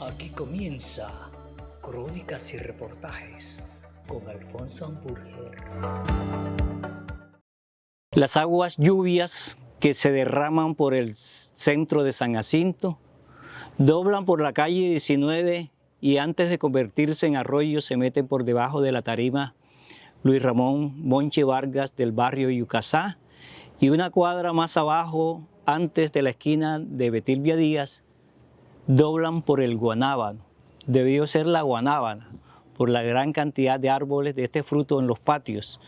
Aquí comienza Crónicas y Reportajes con Alfonso Amburger. Las aguas lluvias que se derraman por el centro de San Jacinto doblan por la calle 19 y antes de convertirse en arroyo se meten por debajo de la tarima Luis Ramón Monche Vargas del barrio Yucasá y una cuadra más abajo, antes de la esquina de Betilvia Díaz, doblan por el Guanábano. Debió ser la guanábana por la gran cantidad de árboles de este fruto en los patios.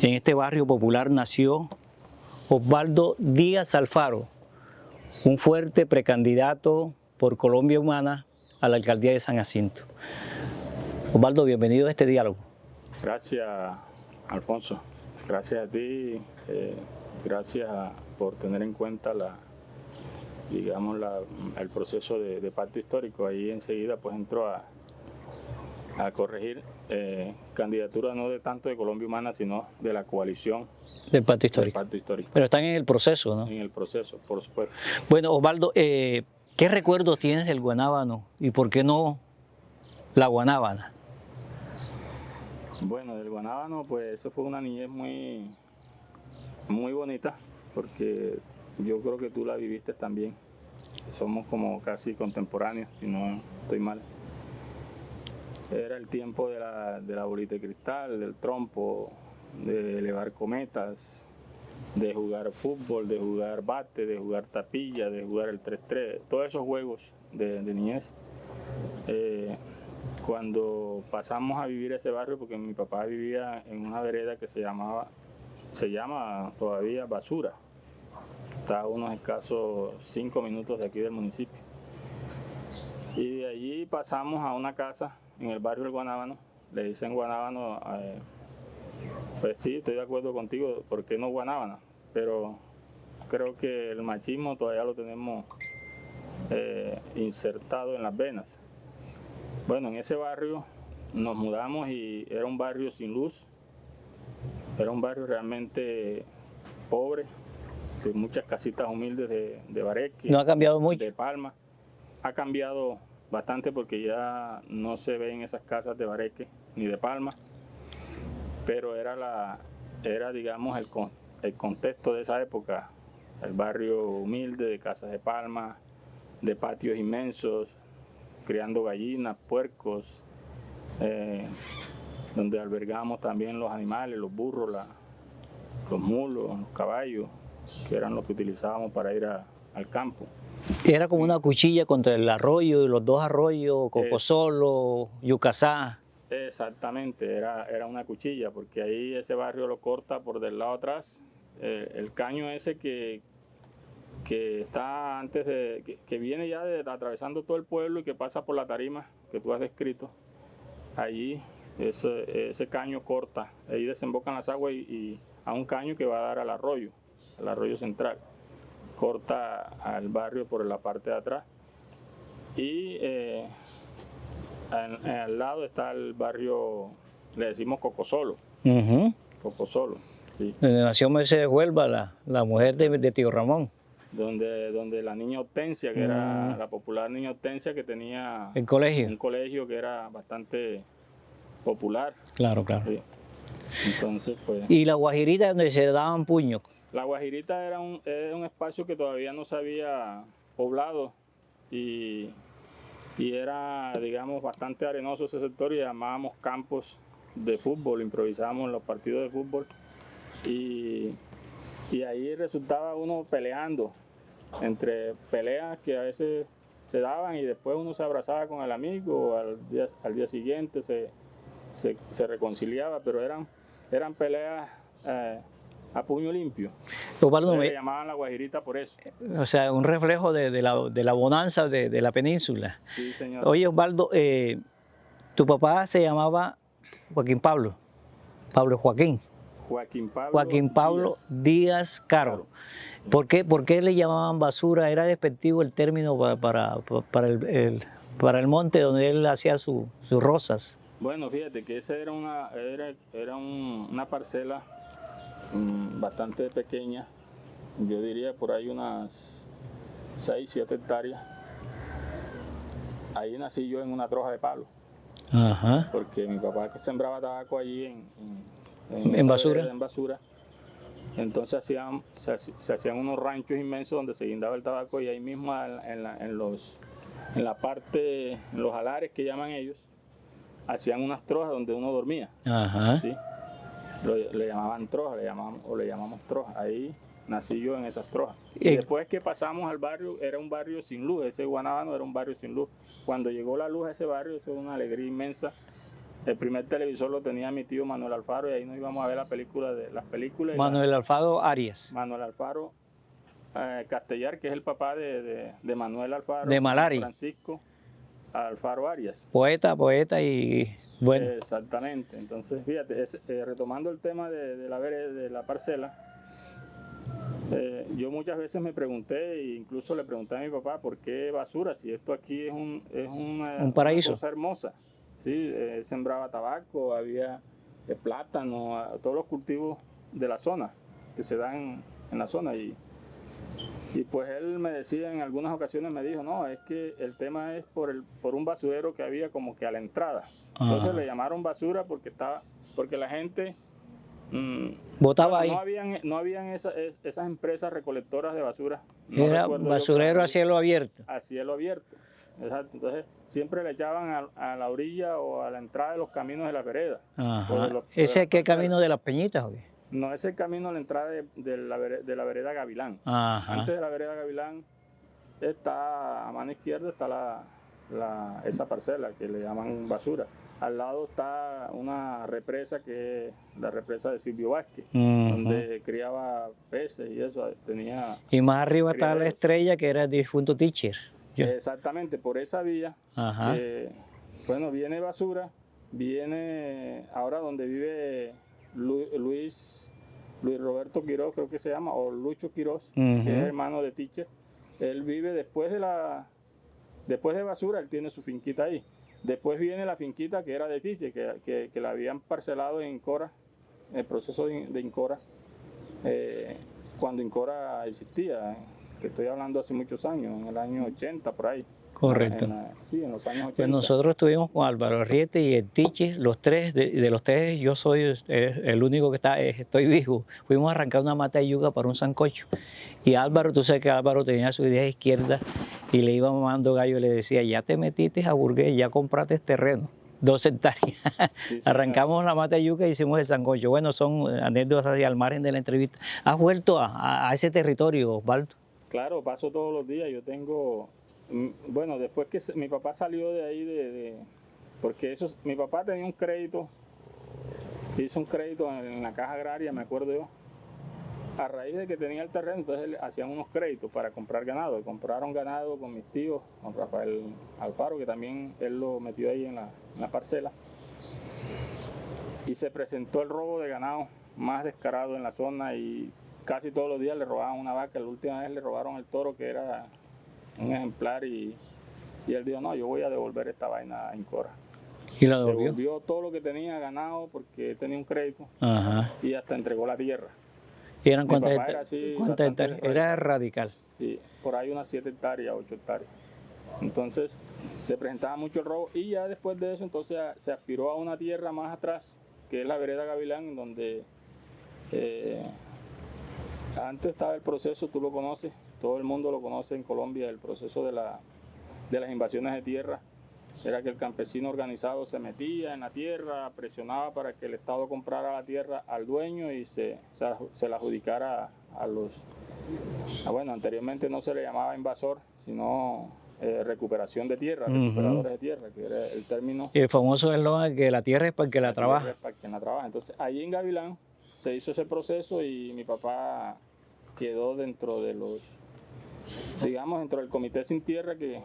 En este barrio popular nació Osvaldo Díaz Alfaro, un fuerte precandidato por Colombia Humana a la alcaldía de San Jacinto. Osvaldo, bienvenido a este diálogo. Gracias, Alfonso. Gracias a ti. Gracias por tener en cuenta el proceso de pacto histórico. Ahí enseguida pues entró a corregir candidatura no de tanto de Colombia Humana, sino de la coalición del pacto histórico. Pero están en el proceso, ¿no? En el proceso, por supuesto. Bueno, Osvaldo, ¿qué recuerdos tienes del Guanábano y por qué no la guanábana? Bueno, del Guanábano, pues eso fue una niñez muy bonita, porque yo creo que tú la viviste también. Somos como casi contemporáneos, si no estoy mal. Era el tiempo de la bolita de cristal, del trompo, de elevar cometas, de jugar fútbol, de jugar bate, de jugar tapilla, de jugar el 3-3, todos esos juegos de niñez. Cuando pasamos a vivir ese barrio, porque mi papá vivía en una vereda que se llama todavía Basura. Está a unos escasos 5 minutos de aquí del municipio. Y de allí pasamos a una casa en el barrio del Guanábano. Le dicen Guanábano, pues sí, estoy de acuerdo contigo, ¿por qué no Guanábana? Pero creo que el machismo todavía lo tenemos insertado en las venas. Bueno, en ese barrio nos mudamos y era un barrio sin luz, era un barrio realmente pobre, de muchas casitas humildes de bareque. ¿No ha cambiado mucho? De palma. Ha cambiado bastante porque ya no se ven esas casas de bareque ni de palma, pero era digamos el contexto de esa época, el barrio humilde de casas de palma, de patios inmensos, criando gallinas, puercos, donde albergamos también los animales, los burros, los mulos, los caballos, que eran los que utilizábamos para ir al campo. Era como una cuchilla contra el arroyo, los dos arroyos, Cocosolo, Yucasá. Exactamente, era una cuchilla, porque ahí ese barrio lo corta por del lado atrás, el caño ese que está antes que viene ya atravesando todo el pueblo y que pasa por la tarima que tú has descrito. Allí ese caño corta, ahí desembocan las aguas y a un caño que va a dar al arroyo central. Corta al barrio por la parte de atrás y al lado está el barrio, le decimos Cocosolo. Cocosolo, sí. Donde nació Mercedes Huelva, la mujer de tío Ramón. Donde la niña Hortensia, que era la popular niña Hortensia, que tenía un colegio que era bastante popular. Claro. Sí. Entonces, pues. ¿Y la Guajirita donde se daban puños? La Guajirita era un espacio que todavía no se había poblado y era, digamos, bastante arenoso ese sector y llamábamos campos de fútbol, improvisábamos los partidos de fútbol y ahí resultaba uno peleando, entre peleas que a veces se daban y después uno se abrazaba con el amigo, al día siguiente se reconciliaba, pero eran peleas a puño limpio. Osvaldo, le llamaban la Guajirita por eso. O sea, un reflejo de la bonanza de la península. Sí, señor. Oye, Osvaldo, tu papá se llamaba Joaquín Pablo Díaz Caro. ¿Por qué le llamaban Basura? ¿Era despectivo el término para el monte donde él hacía sus rosas? Bueno, fíjate que esa era una parcela bastante pequeña, yo diría por ahí unas 6-7 hectáreas, ahí nací yo en una troja de palo, Ajá. porque mi papá que sembraba tabaco allí ¿En esa basura? vereda, en basura. Entonces se hacían unos ranchos inmensos donde se guindaba el tabaco y ahí mismo en la parte, en los alares que llaman ellos, hacían unas trojas donde uno dormía. Ajá. ¿Sí? Le llamaban trojas, le llamamos trojas. Ahí nací yo en esas trojas. Y después que pasamos al barrio, era un barrio sin luz. Ese Guanábano era un barrio sin luz. Cuando llegó la luz a ese barrio, eso fue una alegría inmensa. El primer televisor lo tenía mi tío Manuel Alfaro y ahí nos íbamos a ver las películas. Manuel Alfaro Arias. Manuel Alfaro Castellar, que es el papá de Manuel Alfaro. De Malari. Francisco Alfaro Arias. Poeta y bueno. Exactamente. Entonces, fíjate, retomando el tema de la parcela, yo muchas veces me pregunté, e incluso le pregunté a mi papá, ¿por qué basura? Si esto aquí es un paraíso. Una cosa hermosa. Sí, sembraba tabaco, había plátano, todos los cultivos de la zona, que se dan en la zona. Y pues él me decía en algunas ocasiones, me dijo, no, es que el tema es por un basurero que había como que a la entrada. Entonces le llamaron basura porque la gente botaba ahí. No habían esas empresas recolectoras de basura. Era basurero a cielo abierto. A cielo abierto. Exacto. Entonces siempre le echaban a la orilla o a la entrada de los caminos de la vereda. ¿Ese es qué camino de las Peñitas o qué? No, ese es el camino a la entrada de la vereda Gavilán. Ajá. Antes de la vereda Gavilán está a mano izquierda está esa parcela que le llaman basura. Al lado está una represa que es la represa de Silvio Vázquez, donde criaba peces y eso tenía. Y más arriba está la estrella que era el difunto Teacher. Exactamente, por esa vía. Ajá. Bueno, viene basura, viene ahora donde vive Luis Roberto Quiroz, creo que se llama, o Lucho Quiroz, que es hermano de Teacher. Él vive después de basura, él tiene su finquita ahí. Después viene la finquita que era de Teacher, que la habían parcelado en Incora, en el proceso de Incora, cuando Incora existía, que estoy hablando hace muchos años, en el año 80 por ahí. Correcto. Sí, en los años 80. Pues nosotros estuvimos con Álvaro Arriete y el Teacher, los tres, de los tres yo soy el único que estoy vivo. Fuimos a arrancar una mata de yuca para un sancocho. Y Álvaro, tú sabes que Álvaro tenía su idea izquierda y le iba mamando gallo y le decía, ya te metiste a Burgués, ya compraste terreno, 2 hectáreas. Sí, arrancamos la mata de yuca y hicimos el sancocho. Bueno, son anécdotas al margen de la entrevista. ¿Has vuelto a ese territorio, Osvaldo? Claro, paso todos los días. Yo tengo... Bueno, después que mi papá salió de ahí, porque mi papá tenía un crédito, hizo un crédito en la Caja Agraria, me acuerdo yo, a raíz de que tenía el terreno, entonces hacían unos créditos para comprar ganado, y compraron ganado con mis tíos, con Rafael Alfaro, que también él lo metió ahí en la parcela, y se presentó el robo de ganado más descarado en la zona, y casi todos los días le robaban una vaca. La última vez le robaron el toro, que era un ejemplar, y él dijo, no, yo voy a devolver esta vaina a Incora. ¿Y la devolvió? Devolvió todo lo que tenía ganado porque tenía un crédito. Ajá. Y hasta entregó la tierra. ¿Y eran cuántas hectáreas? Era radical. Sí, por ahí unas 7 hectáreas, 8 hectáreas. Entonces se presentaba mucho el robo y ya después de eso entonces se aspiró a una tierra más atrás, que es la vereda Gavilán, donde antes estaba el proceso, tú lo conoces, todo el mundo lo conoce en Colombia, el proceso de las invasiones de tierra. Era que el campesino organizado se metía en la tierra, presionaba para que el Estado comprara la tierra al dueño y se la adjudicara a los... Bueno, anteriormente no se le llamaba invasor, sino recuperación de tierra, recuperadores de tierra, que era el término... Y el famoso eslogan que la tierra es para el que la trabaja. Para quien la trabaja. Entonces, allí en Gavilán se hizo ese proceso y mi papá quedó dentro de los... digamos, dentro del Comité Sin Tierra, que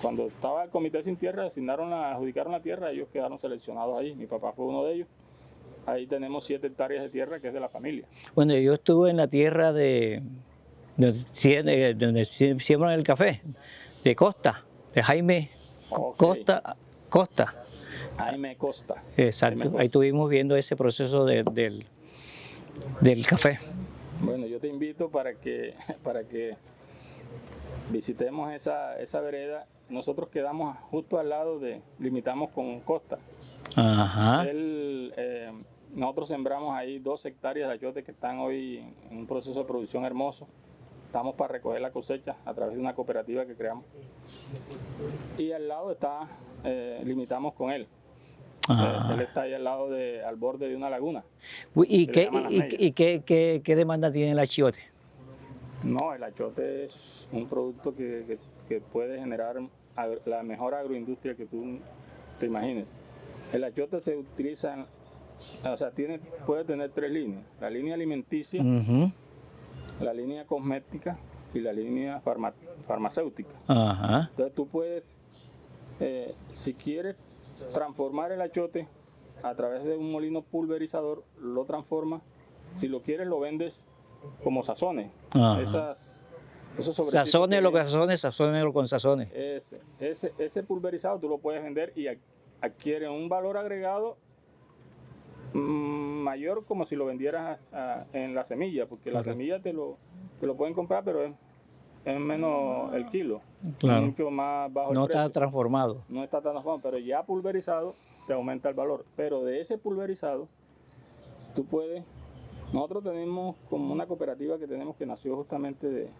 cuando estaba el Comité Sin Tierra adjudicaron la tierra, ellos quedaron seleccionados ahí. Mi papá fue uno de ellos. Ahí tenemos 7 hectáreas de tierra que es de la familia. Bueno, yo estuve en la tierra donde siembran el café, de Costa, de Jaime Costa. Jaime Costa. Exacto, Jaime Costa. Ahí estuvimos viendo ese proceso del café. Bueno, yo te invito para que visitemos esa vereda. Nosotros quedamos justo al lado limitamos con Costa. Ajá. Nosotros sembramos ahí 2 hectáreas de achote que están hoy en un proceso de producción hermoso. Estamos para recoger la cosecha a través de una cooperativa que creamos. Y al lado limitamos con él. Él está ahí al borde de una laguna. ¿Y que le llaman Las Mellas. qué demanda tiene el achiote? No, el achote es un producto que puede generar la mejor agroindustria que tú te imagines. El achote se utiliza, puede tener 3 líneas: la línea alimenticia, Ujú. la línea cosmética y la línea farmacéutica. Ajá. Entonces tú puedes, si quieres transformar el achote a través de un molino pulverizador, lo transformas. Si lo quieres, lo vendes como sazones. Ajá. Esos sobrecitos Sazones lo que vienen- sazones, sazones con sazones. Ese pulverizado tú lo puedes vender y adquiere un valor agregado mayor, como si lo vendieras en la semilla, porque la Correcto. semilla te lo pueden comprar, pero es menos el kilo, Claro. mucho más bajo No el precio. está transformado. No está tan transformado, pero ya pulverizado te aumenta el valor. Pero de ese pulverizado, tú puedes. Nosotros tenemos como una cooperativa que nació justamente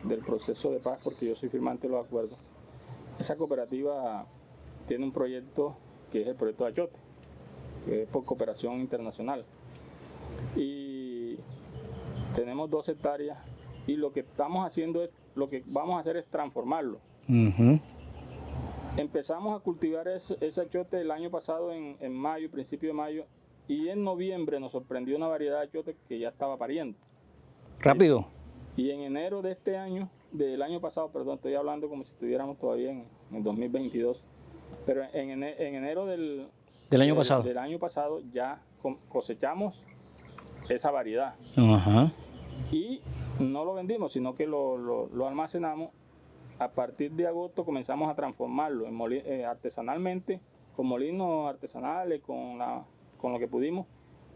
del proceso de paz, porque yo soy firmante de los acuerdos. Esa cooperativa tiene un proyecto que es el proyecto de achote, que es por cooperación internacional. Y tenemos 2 hectáreas y lo que vamos a hacer es transformarlo. Ujú. Empezamos a cultivar ese achote el año pasado en mayo, principio de mayo, y en noviembre nos sorprendió una variedad de achote que ya estaba pariendo. Rápido. Y en enero de este año, del año pasado, perdón, estoy hablando como si estuviéramos todavía en 2022, pero en enero Del año pasado. del año pasado ya cosechamos esa variedad. Ajá. Y no lo vendimos, sino que lo almacenamos. A partir de agosto comenzamos a transformarlo artesanalmente, con molinos artesanales, con lo que pudimos,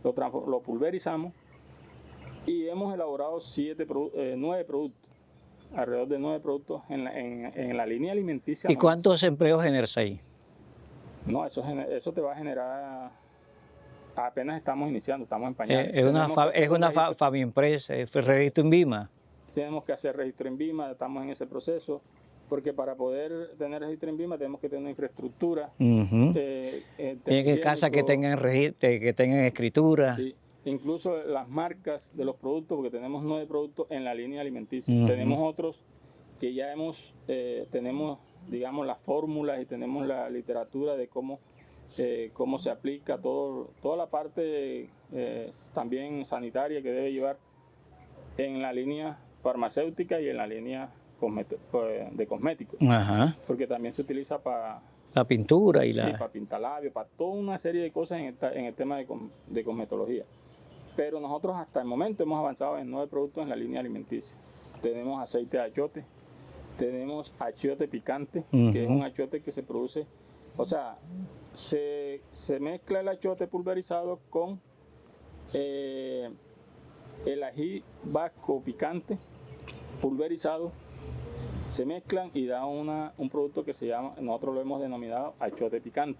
lo pulverizamos y hemos elaborado 9 productos, alrededor de 9 productos en la línea alimenticia. ¿Y cuántos empleos generas ahí? No, eso te va a generar, apenas estamos iniciando, estamos en pañales. Es una, Tenemos que es una hacer Fabiempresa, es registro en Vima. Tenemos que hacer registro en Vima, estamos en ese proceso, porque para poder tener registro en Vima tenemos que tener una infraestructura. Ujú. Tiene que casas que tengan que tengan escritura. Sí, incluso las marcas de los productos, porque tenemos 9 productos en la línea alimenticia. Ujú. Tenemos otros que ya tenemos, digamos, las fórmulas y tenemos la literatura de cómo se aplica toda la parte también sanitaria que debe llevar en la línea farmacéutica y en la línea de cosméticos, Ajá. porque también se utiliza para La pintura y la... pintar labios, para toda una serie de cosas en el tema de cosmetología. Pero nosotros hasta el momento hemos avanzado en 9 productos en la línea alimenticia. Tenemos aceite de achote, tenemos achiote picante, que es Ujú. un achiote que se produce, o sea, se mezcla el achiote pulverizado con el ají vasco picante pulverizado, se mezclan y da un producto que se llama, nosotros lo hemos denominado achote picante.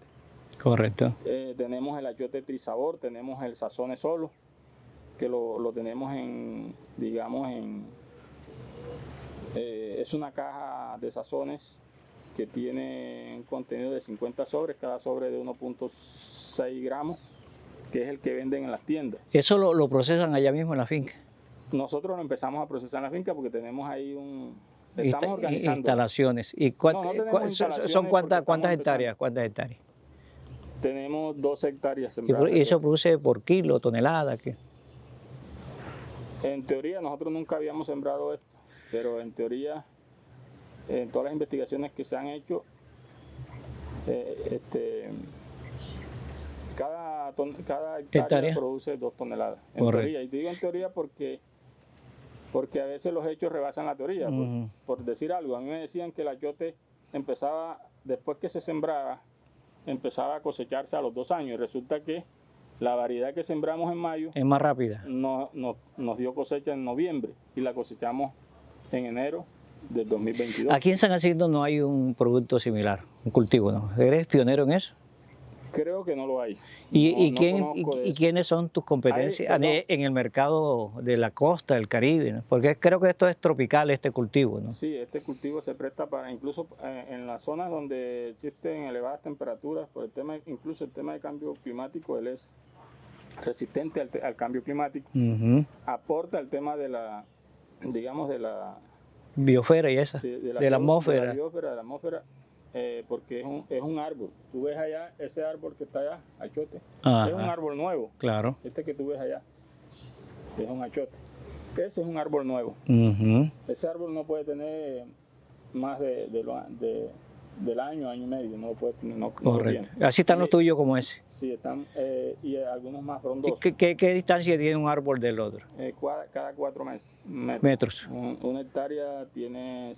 Correcto. Tenemos el achote trisabor, tenemos el sazone solo, que lo tenemos es una caja de sazones que tiene un contenido de 50 sobres, cada sobre de 1.6 gramos, que es el que venden en las tiendas. Eso lo procesan allá mismo en la finca. Nosotros lo empezamos a procesar en la finca porque tenemos ahí estamos organizando. Instalaciones. ¿Y No tenemos instalaciones son porque cuántas estamos hectáreas? ¿Cuántas hectáreas? Tenemos 12 hectáreas ¿Y sembradas. eso produce por kilo, tonelada? ¿Qué? En teoría nosotros nunca habíamos sembrado esto, pero en teoría, en todas las investigaciones que se han hecho, cada hectárea produce 2 toneladas. En Correcto. teoría, y digo en teoría porque a veces los hechos rebasan la teoría. Ujú. Por decir algo, a mí me decían que el achote empezaba, después que se sembraba, empezaba a cosecharse a los 2 años. Y resulta que la variedad que sembramos en mayo Es más rápida. nos dio cosecha en noviembre y la cosechamos en enero del 2022. Aquí en San Jacinto no hay un producto similar, un cultivo, ¿no? ¿Eres pionero en eso? Creo que no lo hay. ¿Y, No quién, conozco de eso. quiénes son tus competencias Perdón. en el mercado de la costa, del Caribe, ¿no? Porque creo que esto es tropical, este cultivo, ¿no? Sí, este cultivo se presta para, incluso en las zonas donde existen elevadas temperaturas, por el tema, incluso el tema de cambio climático, él es resistente al cambio climático, Ujú. aporta el tema de la, digamos, de la Biosfera y esa, de de la atmósfera. de la atmósfera, porque es un árbol. Tú ves allá, ese árbol que está allá, achote, es un Ajá, árbol nuevo. claro. Este que tú ves allá es un achote. Ese es un árbol nuevo. Ujú. Ese árbol no puede tener más del año y medio, no lo puede tener, no lo Correcto. tiene. Así están Y- los tuyos como ese. Sí, están, y algunos más ¿Y frondosos, qué distancia tiene un árbol del otro? cada 4 metros. Metros. Una hectárea tiene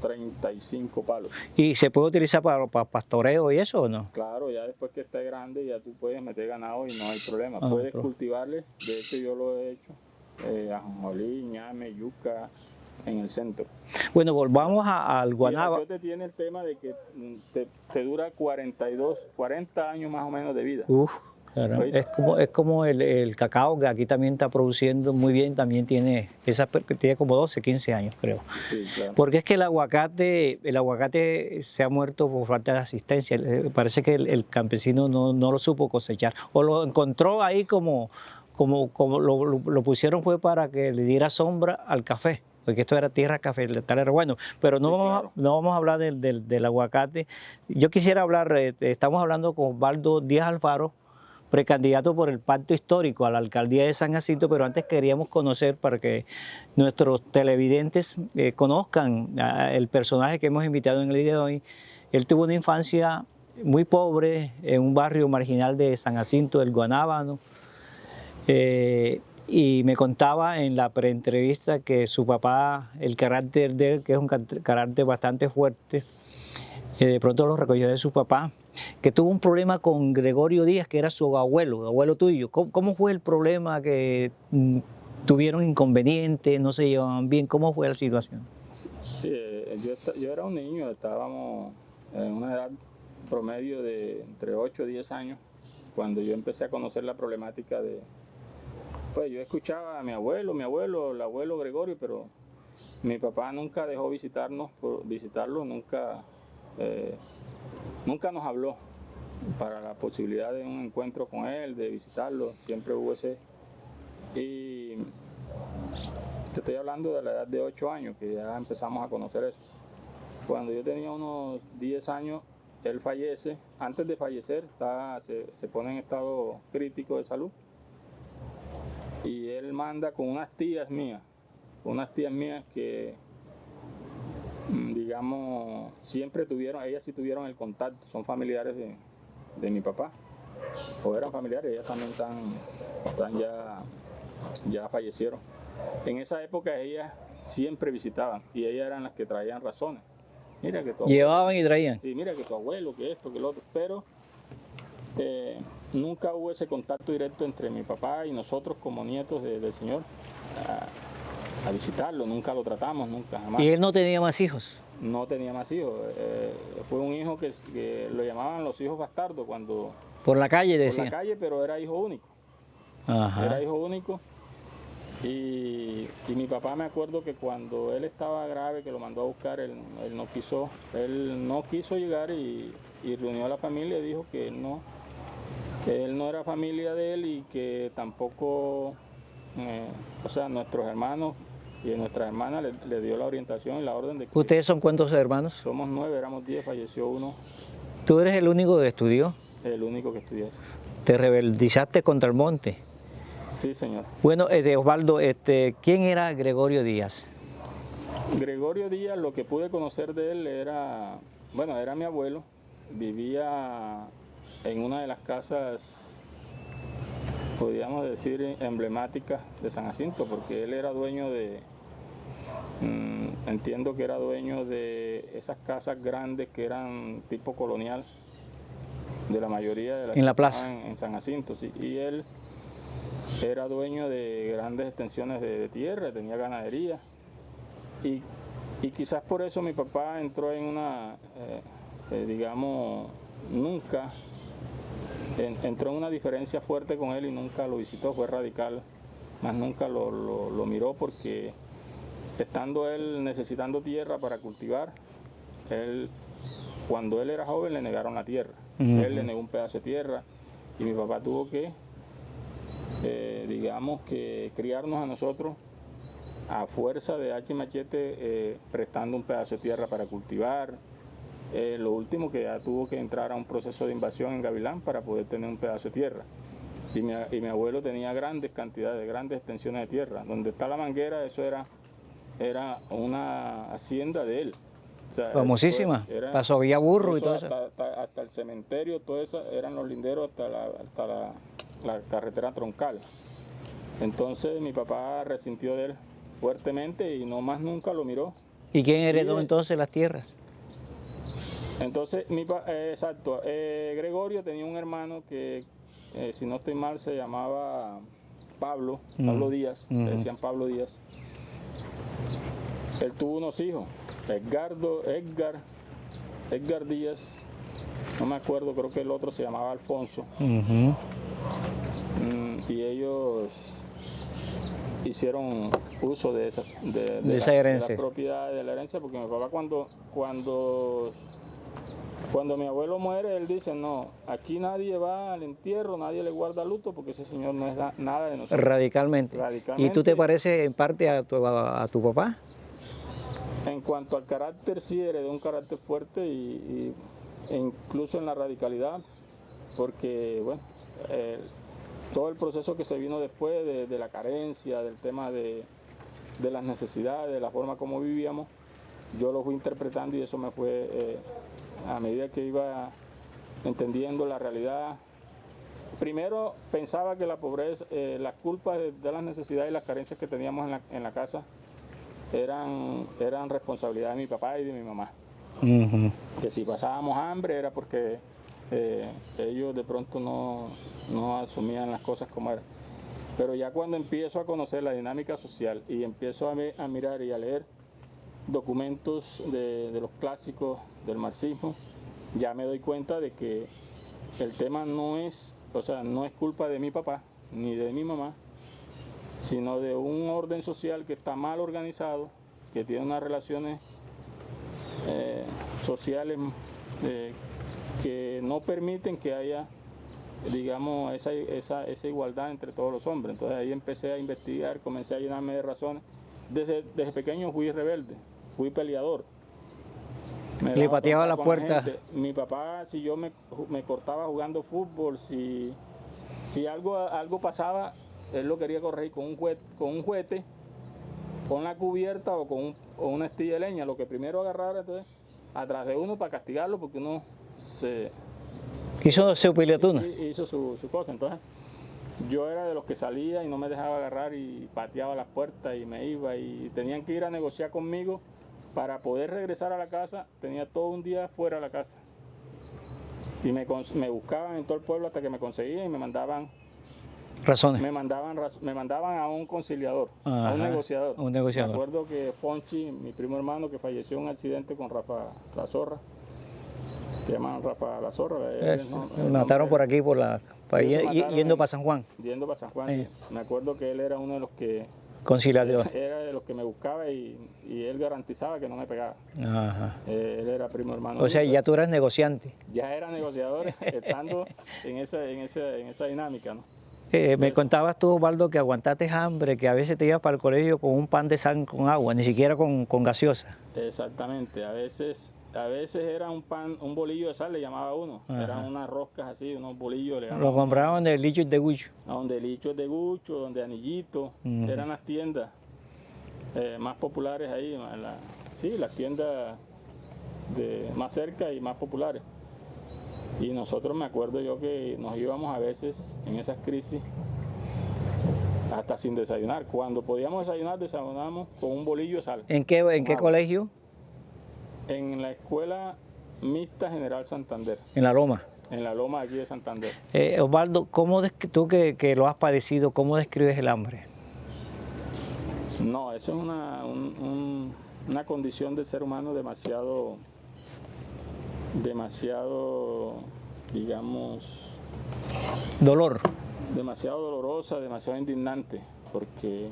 635 palos. ¿Y se puede utilizar para pastoreo y eso o no? Claro, ya después que esté grande ya tú puedes meter ganado y no hay problema. Ah, Puedes pero- cultivarle, de hecho yo lo he hecho, ajonjolí, ñame, yuca en el centro. Bueno, volvamos al Y el guanábana. achote tiene el tema de que te dura 40 años más o menos de vida. Uf, claro. Oíste. Es como el cacao que aquí también está produciendo muy bien, también tiene esa perspectiva como 12, 15 años creo. Sí, claro. Porque es que el aguacate se ha muerto por falta de asistencia. Parece que el campesino no lo supo cosechar. O lo encontró ahí como lo pusieron fue para que le diera sombra al café. Porque esto era tierra cafetalera. Bueno, pero no, Sí, vamos, claro. no vamos a hablar del aguacate. Yo quisiera hablar, estamos hablando con Osvaldo Díaz Alfaro, precandidato por el Pacto Histórico a la alcaldía de San Jacinto, pero antes queríamos conocer para que nuestros televidentes conozcan el personaje que hemos invitado en el día de hoy. Él tuvo una infancia muy pobre en un barrio marginal de San Jacinto del Guanábano, y me contaba en la preentrevista que su papá, el carácter de él, que es un carácter bastante fuerte, de pronto lo recogió de su papá, que tuvo un problema con Gregorio Díaz, que era su abuelo tuyo. ¿Cómo fue el problema que tuvieron inconvenientes, no se llevaban bien? ¿Cómo fue la situación? Sí, yo era un niño, estábamos en una edad promedio de entre 8 y 10 años, cuando yo empecé a conocer la problemática de... Pues yo escuchaba a mi abuelo, el abuelo Gregorio, pero mi papá nunca dejó visitarlo, nunca nos habló para la posibilidad de un encuentro con él, de visitarlo, siempre hubo ese. Y te estoy hablando de la edad de 8 años, que ya empezamos a conocer eso. Cuando yo tenía unos 10 años, él fallece. Antes de fallecer, se pone en estado crítico de salud. Y él manda con unas tías mías que, digamos, ellas sí tuvieron el contacto, son familiares de mi papá, o eran familiares, ellas también ya fallecieron. En esa época ellas siempre visitaban y ellas eran las que traían razones. Mira que tu abuelo, Llevaban y traían. sí, mira que tu abuelo, que esto, que lo otro, pero nunca hubo ese contacto directo entre mi papá y nosotros como nietos del Señor a visitarlo, nunca lo tratamos, nunca, jamás. ¿Y él no tenía más hijos? No tenía más hijos, fue un hijo que lo llamaban los hijos bastardos cuando Por la calle por la decían. calle, pero era hijo único. Ajá. Era hijo único y mi papá, me acuerdo que cuando él estaba grave, que lo mandó a buscar, él no quiso llegar y reunió a la familia y dijo que él no era familia de él y que tampoco, o sea, nuestros hermanos y nuestra hermana le dio la orientación y la orden de que ¿Ustedes son cuántos hermanos? somos 9, éramos 10, falleció uno, ¿Tú eres el único que estudió? el único que estudió eso. ¿Te rebeldizaste contra el monte? Sí, señor. Bueno, Osvaldo, ¿quién era Gregorio Díaz? Gregorio Díaz, lo que pude conocer de él era mi abuelo, vivía en una de las casas, podríamos decir, emblemáticas de San Jacinto, porque él era dueño entiendo que era dueño de esas casas grandes que eran tipo colonial, de la mayoría de las En la que plaza. estaban en San Jacinto, sí, y él era dueño de grandes extensiones de tierra, tenía ganadería y quizás por eso mi papá entró en una, digamos, nunca, entró en una diferencia fuerte con él y nunca lo visitó, fue radical, más nunca lo miró porque estando él necesitando tierra para cultivar, cuando él era joven le negaron la tierra, él le negó un pedazo de tierra y mi papá tuvo que, digamos, que criarnos a nosotros a fuerza de hacha y machete, prestando un pedazo de tierra para cultivar. Lo último que ya tuvo que entrar a un proceso de invasión en Gavilán para poder tener un pedazo de tierra. Y mi abuelo tenía grandes cantidades, grandes extensiones de tierra. Donde está la manguera, eso era una hacienda de él. O sea, famosísima, pasó Villa Burro y todo eso. Hasta el cementerio, todo eso eran los linderos hasta la carretera troncal. Entonces mi papá resintió de él fuertemente y no más nunca lo miró. ¿Y quién heredó entonces las tierras? Entonces, exacto, Gregorio tenía un hermano que, si no estoy mal, se llamaba Pablo Díaz, le decían Pablo Díaz. Él tuvo unos hijos, Edgar Díaz, no me acuerdo, creo que el otro se llamaba Alfonso. Y ellos hicieron uso de esa herencia, de la propiedad, de la herencia, porque mi papá cuando mi abuelo muere, él dice, no, aquí nadie va al entierro, nadie le guarda luto, porque ese señor no es nada de nosotros. Radicalmente. ¿Y tú te pareces en parte a tu papá? En cuanto al carácter, sí, heredé un carácter fuerte e incluso en la radicalidad, porque, bueno, todo el proceso que se vino después de la carencia, del tema de las necesidades, de la forma como vivíamos, yo lo fui interpretando y eso me fue, a medida que iba entendiendo la realidad. Primero pensaba que la pobreza, las culpas de las necesidades y las carencias que teníamos en la casa eran responsabilidad de mi papá y de mi mamá. Que si pasábamos hambre era porque ellos de pronto no asumían las cosas como eran. Pero ya cuando empiezo a conocer la dinámica social y empiezo a mirar y a leer documentos de los clásicos del marxismo, ya me doy cuenta de que el tema no es culpa de mi papá ni de mi mamá, sino de un orden social que está mal organizado, que tiene unas relaciones sociales que no permiten que haya, digamos, esa igualdad entre todos los hombres. Entonces ahí empecé a investigar, comencé a llenarme de razones. Desde pequeño fui rebelde, fui peleador. Le pateaba la puerta. Mi papá, si yo me cortaba jugando fútbol, si algo pasaba, él lo quería corregir con un juguete, con la cubierta o con una estilla de leña, lo que primero agarrara entonces, atrás de uno para castigarlo, porque uno hizo su pilotuna. Hizo su cosa. Entonces yo era de los que salía y no me dejaba agarrar y pateaba las puertas y me iba y tenían que ir a negociar conmigo para poder regresar a la casa. Tenía todo un día fuera de la casa y me buscaban en todo el pueblo hasta que me conseguían y me mandaban razones. Me mandaban a un conciliador, a un negociador. Me acuerdo que Ponchi, mi primo hermano, que falleció en un accidente con Rafa La Zorra, que llamaban Rafa La Zorra. Mataron por aquí, yendo para San Juan. Yendo para San Juan, sí. Me acuerdo que él era uno de los que... Conciliador. Era de los que me buscaba y él garantizaba que no me pegaba. Él era primo hermano. O sea, ya tú eras negociante. Ya era negociador, estando en esa dinámica, ¿no? Me contabas tú, Osvaldo, que aguantaste hambre, que a veces te ibas para el colegio con un pan de sal con agua, ni siquiera con gaseosa. Exactamente, a veces era un bolillo de sal, le llamaba uno. Eran unas roscas así, unos bolillos. Lo compraban donde Licho de Gucho. Donde Licho de Gucho, donde Anillito. Eran las tiendas más populares ahí, las tiendas más cerca y más populares. Y nosotros, me acuerdo yo que nos íbamos a veces en esas crisis hasta sin desayunar. Cuando podíamos desayunar, desayunábamos con un bolillo de sal. ¿En qué colegio? En la Escuela Mixta General Santander. ¿En la Loma? En la Loma aquí de Santander. Osvaldo, tú que lo has padecido, ¿cómo describes el hambre? No, eso es una condición del ser humano demasiado, digamos, Dolor. demasiado dolorosa, demasiado indignante, porque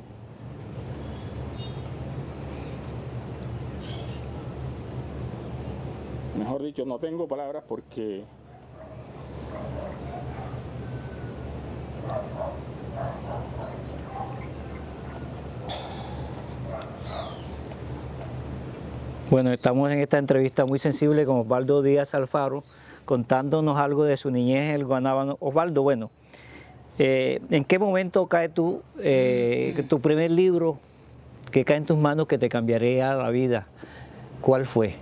mejor dicho, no tengo palabras porque Bueno, estamos en esta entrevista muy sensible con Osvaldo Díaz Alfaro, contándonos algo de su niñez en el Guanábano. Osvaldo, bueno, ¿en qué momento cae tu primer libro que cae en tus manos que te cambiaría la vida? ¿Cuál fue?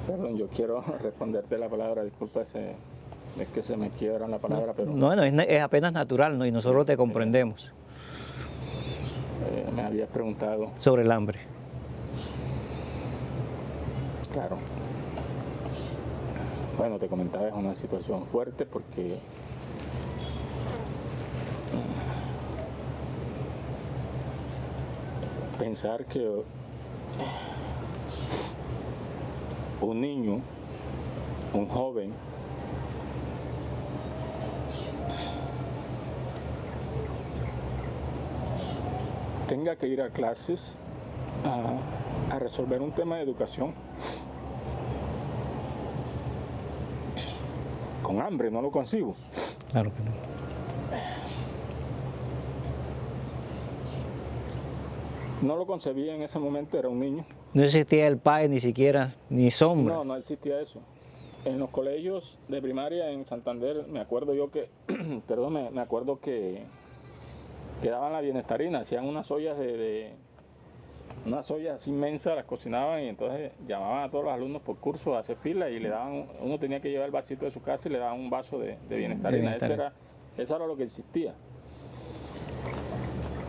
Perdón, yo quiero responderte la palabra, disculpa, es que se me quiebran la palabra, pero No, bueno, es apenas natural, ¿no? Y nosotros te comprendemos me habías preguntado, sobre el hambre. claro. Bueno, te comentaba, es una situación fuerte porque pensar que un niño, un joven, tenga que ir a clases a resolver un tema de educación con hambre, no lo concibo. Claro que no. No lo concebía en ese momento, era un niño. No existía el PAE ni siquiera, ni sombra. No, no existía eso. En los colegios de primaria en Santander, me acuerdo yo que, perdón, me acuerdo que daban la bienestarina, hacían unas ollas unas ollas inmensas, las cocinaban y entonces llamaban a todos los alumnos por curso a hacer fila y le daban, uno tenía que llevar el vasito de su casa y le daban un vaso de bienestarina. Eso era lo que existía.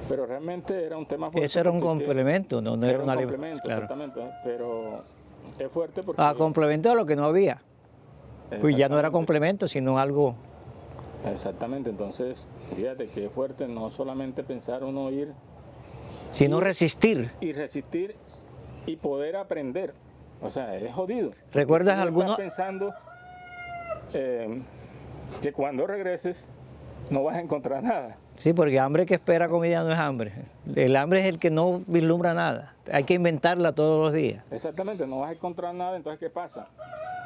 Pero realmente era un tema fuerte. Eso era un complemento, no era un una complemento, claro. exactamente. Pero es fuerte porque... Complemento a lo que no había. Pues ya no era complemento, sino algo... Exactamente, entonces, fíjate que es fuerte no solamente pensar uno ir... Sino resistir. Y resistir y poder aprender. O sea, es jodido. ¿Recuerdas Tú alguno? estás pensando que cuando regreses no vas a encontrar nada. Sí, porque hambre que espera comida no es hambre. El hambre es el que no vislumbra nada. Hay que inventarla todos los días. Exactamente, no vas a encontrar nada, entonces ¿qué pasa?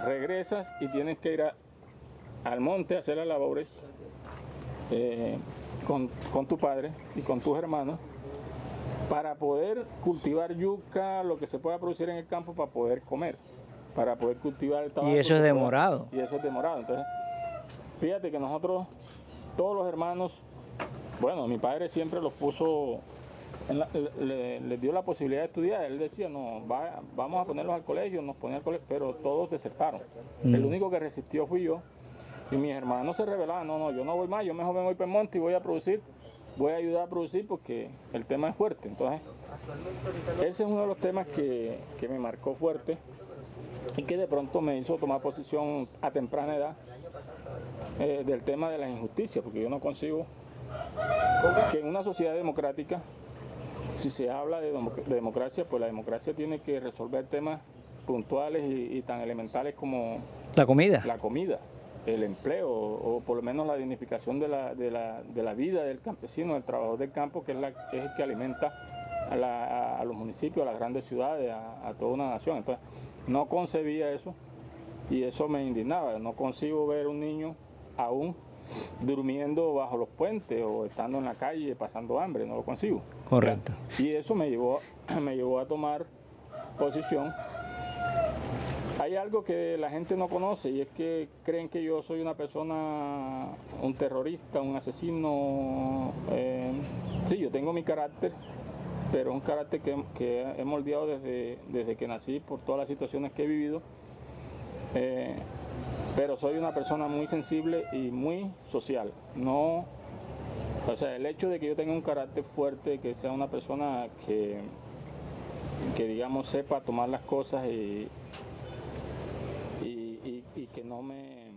Regresas y tienes que ir al monte a hacer las labores con tu padre y con tus hermanos para poder cultivar yuca, lo que se pueda producir en el campo para poder comer, para poder cultivar el tabaco. Y eso es demorado. Y eso es demorado. Entonces, fíjate que nosotros, todos los hermanos, bueno, mi padre siempre los puso, les dio la posibilidad de estudiar. Él decía, no, vamos a ponerlos al colegio, nos ponía al colegio, pero todos desertaron. El único que resistió fui yo. Y mis hermanos se rebelaban, no, yo no voy más, yo mejor me voy para el monte y voy a producir, voy a ayudar a producir porque el tema es fuerte. Entonces, ese es uno de los temas que me marcó fuerte y que de pronto me hizo tomar posición a temprana edad del tema de la injusticia, porque yo no consigo que en una sociedad democrática, si se habla de democracia, pues la democracia tiene que resolver temas puntuales y tan elementales como La comida. la comida, el empleo o por lo menos la dignificación de la vida del campesino, del trabajador del campo, que es el que alimenta a los municipios, a las grandes ciudades, a toda una nación. Entonces, no concebía eso y eso me indignaba. No consigo ver un niño aún durmiendo bajo los puentes o estando en la calle pasando hambre, no lo consigo. Correcto. Y eso me llevó a tomar posición. Hay algo que la gente no conoce y es que creen que yo soy una persona, un terrorista, un asesino. Sí, yo tengo mi carácter, pero es un carácter que he moldeado desde que nací por todas las situaciones que he vivido. Pero soy una persona muy sensible y muy social. No, o sea, el hecho de que yo tenga un carácter fuerte, que sea una persona que digamos sepa tomar las cosas y que no me